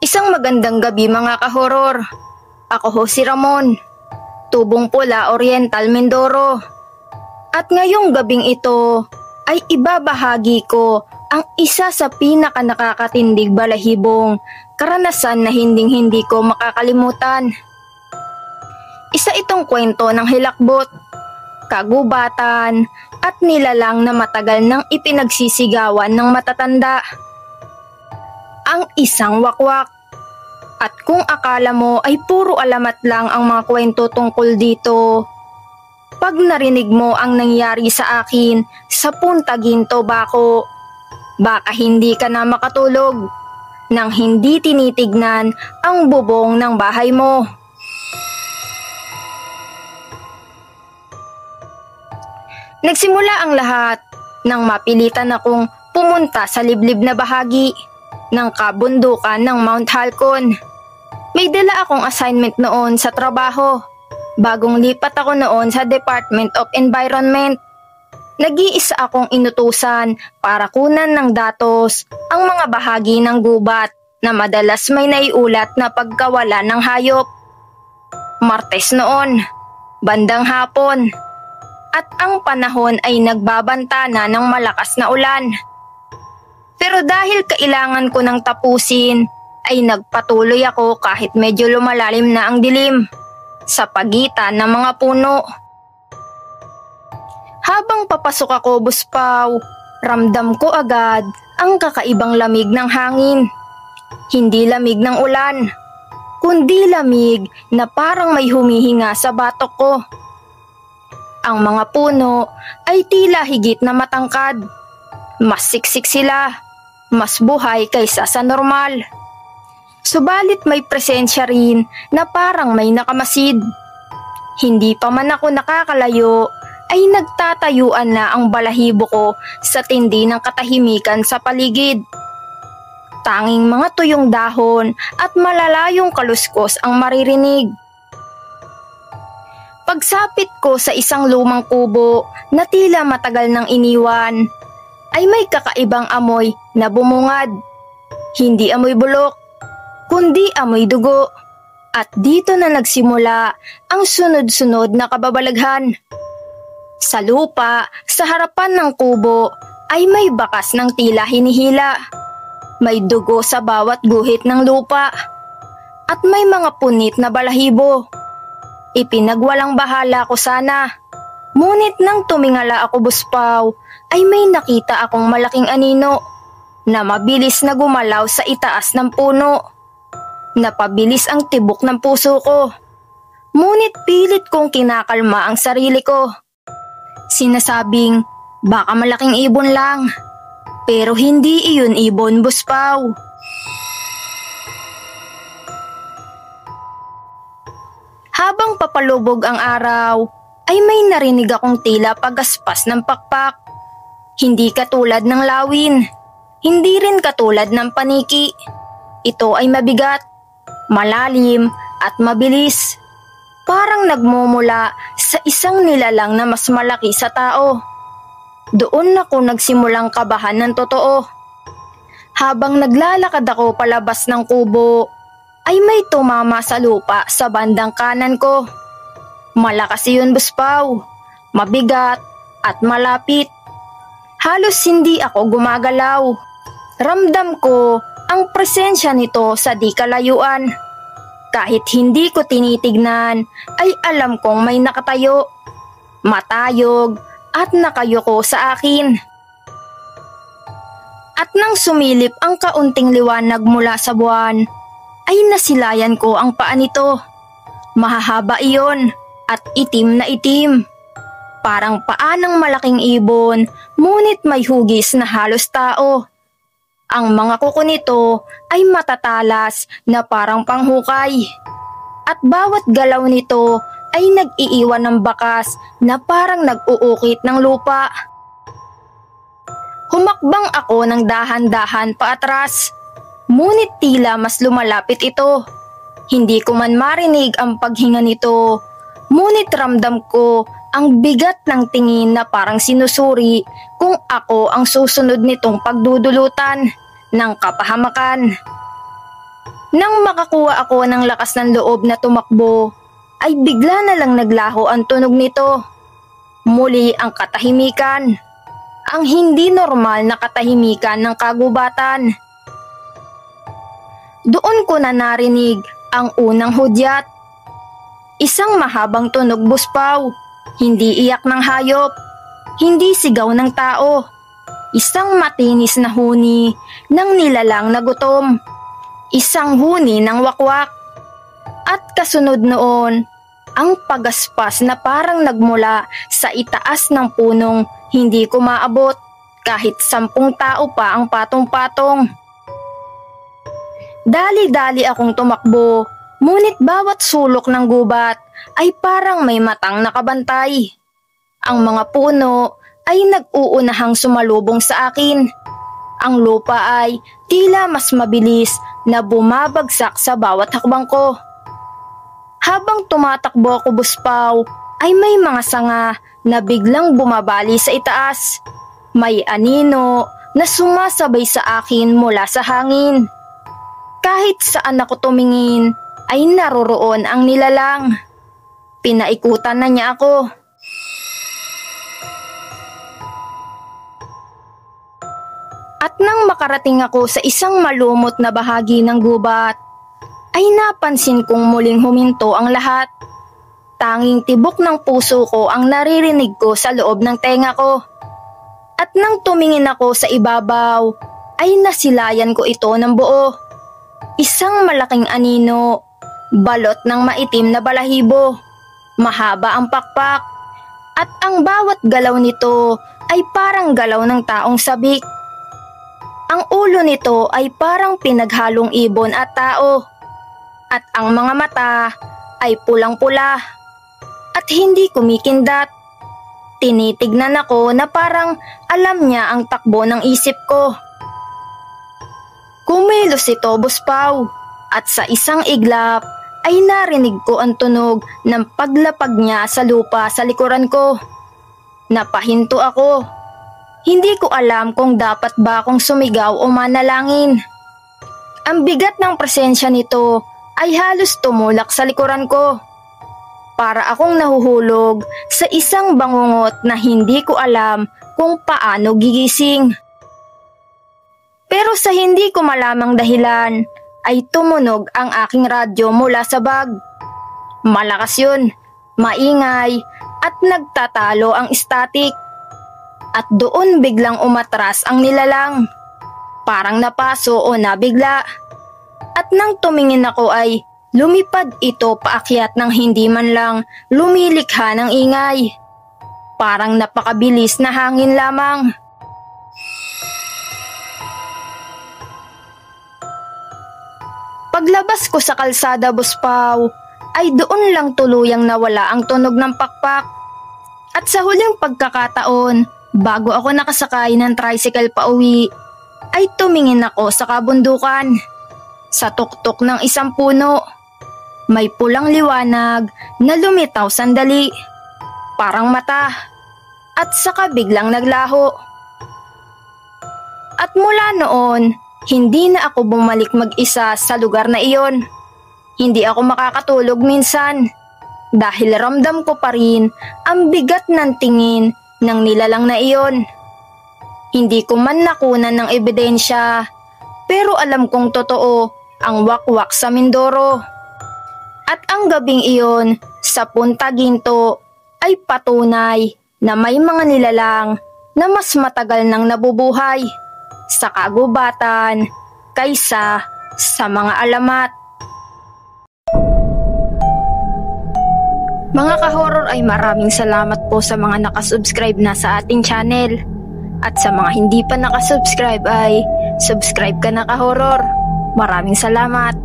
Isang magandang gabi mga kahoror. Ako ho si Ramon, Tubong Pula, Oriental, Mindoro. At ngayong gabing ito ay ibabahagi ko ang isa sa pinaka nakakatindig balahibong karanasan na hinding-hindi ko makakalimutan. Isa itong kwento ng hilakbot, kagubatan at nilalang na matagal nang ipinagsisigawan ng matatanda. Ang isang wakwak. At kung akala mo ay puro alamat lang ang mga kwento tungkol dito, pag narinig mo ang nangyari sa akin sa Punta Ginto, Baco, baka hindi ka na makatulog nang hindi tinitignan ang bubong ng bahay mo. Nagsimula ang lahat nang mapilitan akong pumunta sa liblib na bahagi ng kabundukan ng Mount Halcon. May dala akong assignment noon sa trabaho. Bagong lipat ako noon sa Department of Environment. Nag-iisa akong inutusan para kunan ng datos ang mga bahagi ng gubat na madalas may naiulat na pagkawala ng hayop. Martes noon, bandang hapon, at ang panahon ay nagbabanta na ng malakas na ulan. Pero dahil kailangan ko nang tapusin, ay nagpatuloy ako kahit medyo lumalalim na ang dilim sa pagitan ng mga puno. Habang papasok ako, Buspaw, ramdam ko agad ang kakaibang lamig ng hangin. Hindi lamig ng ulan, kundi lamig na parang may humihinga sa batok ko. Ang mga puno ay tila higit na matangkad. Mas siksik sila, mas buhay kaysa sa normal. Subalit may presensya rin na parang may nakamasid. Hindi pa man ako nakakalayo ay nagtatayuan na ang balahibo ko sa tindi ng katahimikan sa paligid. Tanging mga tuyong dahon at malalayong kaluskos ang maririnig. Pagsapit ko sa isang lumang kubo na tila matagal nang iniwan, ay may kakaibang amoy na bumungad. Hindi amoy bulok, kundi amoy dugo. At dito na nagsimula ang sunod-sunod na kababalaghan. Sa lupa, sa harapan ng kubo, ay may bakas ng tila hinihila. May dugo sa bawat guhit ng lupa. At may mga punit na balahibo. Ipinagwalang bahala ko sana. Ngunit nang tumingala ako, Buspaw, ay may nakita akong malaking anino na mabilis na gumalaw sa itaas ng puno. Napabilis ang tibok ng puso ko. Ngunit pilit kong kinakalma ang sarili ko. Sinasabing baka malaking ibon lang. Pero hindi iyon ibon, Buspaw. Habang papalubog ang araw, ay may narinig akong tila pagaspas ng pakpak. Hindi katulad ng lawin. Hindi rin katulad ng paniki. Ito ay mabigat, malalim at mabilis. Parang nagmumula sa isang nilalang na mas malaki sa tao. Doon ako nagsimulang kabahan ng totoo. Habang naglalakad ako palabas ng kubo, ay may tumama sa lupa sa bandang kanan ko. Malakas iyon, Buspaw. Mabigat at malapit. Halos hindi ako gumagalaw. Ramdam ko ang presensya nito sa di kalayuan. Kahit hindi ko tinitignan, ay alam kong may nakatayo, matayog at nakayuko sa akin. At nang sumilip ang kaunting liwanag mula sa buwan, ay nasilayan ko ang paa nito. Mahahaba iyon at itim na itim. Parang paa ng malaking ibon, ngunit may hugis na halos tao. Ang mga kuko nito ay matatalas na parang panghukay. At bawat galaw nito ay nag-iiwan ng bakas na parang nag-uukit ng lupa. Humakbang ako ng dahan-dahan paatras. Ngunit tila mas lumalapit ito. Hindi ko man marinig ang paghinga nito. Ngunit ramdam ko Ang bigat ng tingin na parang sinusuri kung ako ang susunod nitong pagdudulutan ng kapahamakan. Nang makakuha ako ng lakas ng loob na tumakbo, ay bigla na lang naglaho ang tunog nito. Muli ang katahimikan. Ang hindi normal na katahimikan ng kagubatan. Doon ko na narinig ang unang hudyat. Isang mahabang tunog, Buspaw. Hindi iyak ng hayop. Hindi sigaw ng tao. Isang matinis na huni ng nilalang na gutom. Isang huni ng wakwak. At kasunod noon, ang pagaspas na parang nagmula sa itaas ng punong hindi ko maabot kahit 10 tao pa ang patong-patong. Dali-dali akong tumakbo, ngunit bawat sulok ng gubat ay parang may matang nakabantay. Ang mga puno ay nag-uunahang sumalubong sa akin. Ang lupa ay tila mas mabilis na bumabagsak sa bawat hakbang ko. Habang tumatakbo ako, Buspaw, ay may mga sanga na biglang bumabali sa itaas. May anino na sumasabay sa akin mula sa hangin. Kahit saan ako tumingin ay naroroon ang nilalang. Pinaikutan na niya ako. At nang makarating ako sa isang malumot na bahagi ng gubat, ay napansin kong muling huminto ang lahat. Tanging tibok ng puso ko ang naririnig ko sa loob ng tenga ko. At nang tumingin ako sa ibabaw, ay nasilayan ko ito ng buo. Isang malaking anino, balot ng maitim na balahibo. Mahaba ang pakpak, at ang bawat galaw nito ay parang galaw ng taong sabik. Ang ulo nito ay parang pinaghalong ibon at tao, at ang mga mata ay pulang-pula at hindi kumikindat. Tinitignan ako na parang alam niya ang takbo ng isip ko. Kumilos ito, Buspaw, at sa isang iglap ay narinig ko ang tunog ng paglapag niya sa lupa sa likuran ko. Napahinto ako. Hindi ko alam kung dapat ba akong sumigaw o manalangin. Ang bigat ng presensya nito ay halos tumulak sa likuran ko. Para akong nahuhulog sa isang bangungot na hindi ko alam kung paano gigising. Pero sa hindi ko malamang dahilan, ay tumunog ang aking radyo mula sa bag. Malakas yun, maingay, at nagtatalo ang static. At doon biglang umatras ang nilalang. Parang napaso o nabigla. At nang tumingin ako ay lumipad ito paakyat ng hindi man lang lumilikha ng ingay. Parang napakabilis na hangin lamang. Paglabas ko sa kalsada, Buspaw, ay doon lang tuluyang nawala ang tunog ng pakpak. At sa huling pagkakataon, bago ako nakasakay ng tricycle pa uwi, ay tumingin ako sa kabundukan. Sa tuktok ng isang puno, may pulang liwanag na lumitaw sandali, parang mata, at saka biglang naglaho. At mula noon, hindi na ako bumalik mag-isa sa lugar na iyon. Hindi ako makakatulog minsan dahil ramdam ko pa rin ang bigat ng tingin ng nilalang na iyon. Hindi ko man nakunan ng ebidensya, pero alam kong totoo ang wakwak sa Mindoro. At ang gabing iyon sa Punta Ginto ay patunay na may mga nilalang na mas matagal nang nabubuhay sa kagubatan kaysa sa mga alamat. Mga ka-horror, ay maraming salamat po sa mga nakasubscribe na sa ating channel. At sa mga hindi pa nakasubscribe ay subscribe ka na, ka-horror. Maraming salamat.